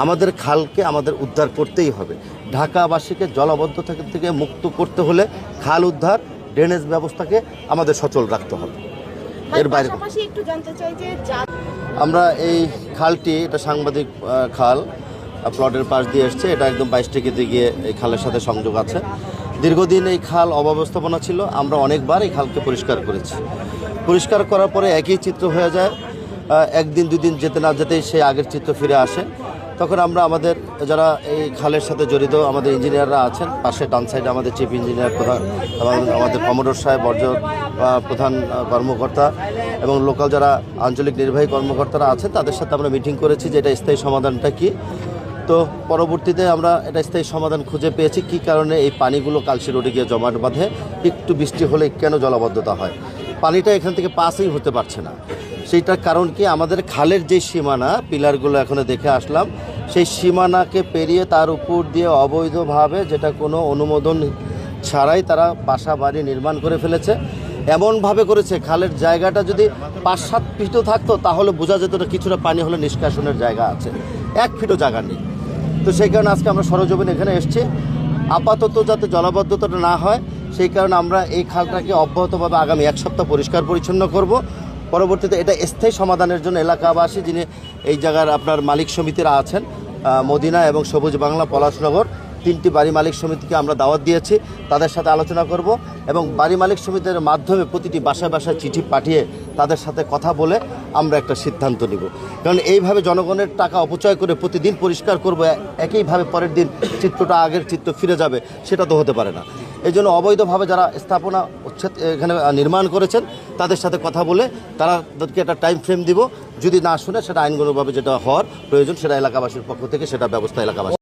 আমাদের খালকে আমাদের উদ্ধার করতেই হবে। ঢাকাবাসীকে জলাবদ্ধতা থেকে মুক্ত করতে হলে খাল উদ্ধার, ড্রেনেজ ব্যবস্থাকে আমাদের সচল রাখতে হবে। এর বাইরে একটু জানতে চাই যে আমরা এই খালটি, এটা সাংবাদিক খাল, প্লটের পাশ দিয়ে এসছে, এটা একদম 22 টিকিতে গিয়ে এই খালের সাথে সংযোগ আছে। দীর্ঘদিন এই খাল অব্যবস্থাপনা ছিল, আমরা অনেকবার এই খালকে পরিষ্কার করেছি। পরিষ্কার করার পরে একই চিত্র হয়ে যায়, একদিন দুদিন যেতে না যেতেই সেই আগের চিত্র ফিরে আসে। তখন আমরা আমাদের যারা এই খালের সাথে জড়িত আমাদের ইঞ্জিনিয়াররা আছেন, পাশে ডান সাইডে আমাদের চিফ ইঞ্জিনিয়ার প্রধান এবং আমাদের কমোডর সাহেব, প্রধান কর্মকর্তা এবং লোকাল যারা আঞ্চলিক নির্বাহী কর্মকর্তারা আছেন, তাদের সাথে আমরা মিটিং করেছি যে এটা স্থায়ী সমাধানটা কী। তো পরবর্তীতে আমরা এটা স্থায়ী সমাধান খুঁজে পেয়েছি। কী কারণে এই পানিগুলো কালশি রোডে গিয়ে জমাট বাঁধে, একটু বৃষ্টি হলে কেন জলাবদ্ধতা হয়, পানিটা এখান থেকে পাসই হতে পারছে না। সেইটার কারণ কি, আমাদের খালের যে সীমানা, পিলারগুলো এখানে দেখে আসলাম, সেই সীমানাকে পেরিয়ে তার উপর দিয়ে অবৈধভাবে, যেটা কোনো অনুমোদন ছাড়াই তারা বাসা বাড়ি নির্মাণ করে ফেলেছে। এমনভাবে করেছে, খালের জায়গাটা যদি 5-7 ফিটও থাকতো তাহলে বোঝা যেত না কিছুটা পানি হলে নিষ্কাশনের জায়গা আছে, 1 ফিটও জায়গা নেই। তো সেই কারণে আজকে আমরা সরজমিনে এখানে এসেছি, আপাতত যাতে জলাবদ্ধতাটা না হয় সেই কারণে আমরা এই খালটাকে অব্যাহতভাবে আগামী 1 সপ্তাহ পরিষ্কার পরিচ্ছন্ন করব। পরবর্তীতে এটা স্থায়ী সমাধানের জন্য এলাকাবাসী, যিনি এই জায়গার আপনার মালিক সমিতিরা আছেন, মদিনা এবং সবুজ বাংলা, পলাশনগর, 3টি বাড়ি মালিক সমিতিকে আমরা দাওয়াত দিয়েছি, তাদের সাথে আলোচনা করব এবং বাড়ি মালিক সমিতির মাধ্যমে প্রতিটি বাসায় বাসায় চিঠি পাঠিয়ে তাদের সাথে কথা বলে আমরা একটা সিদ্ধান্ত নিব। কারণ এইভাবে জনগণের টাকা অপচয় করে প্রতিদিন পরিষ্কার করব, একইভাবে পরের দিন চিত্রটা আগের চিত্র ফিরে যাবে, সেটা তো হতে পারে না। এই জন্য অবৈধভাবে যারা স্থাপনা উচ্ছেদ এখানে নির্মাণ করেছেন তাদের সাথে কথা বলে তাদেরকে একটা টাইম ফ্রেম দিব, যদি না শুনে সেটা আইনগতভাবে যেটা হওয়ার প্রয়োজন সেটা এলাকাবাসীর পক্ষ থেকে সেটা ব্যবস্থা এলাকাবাসী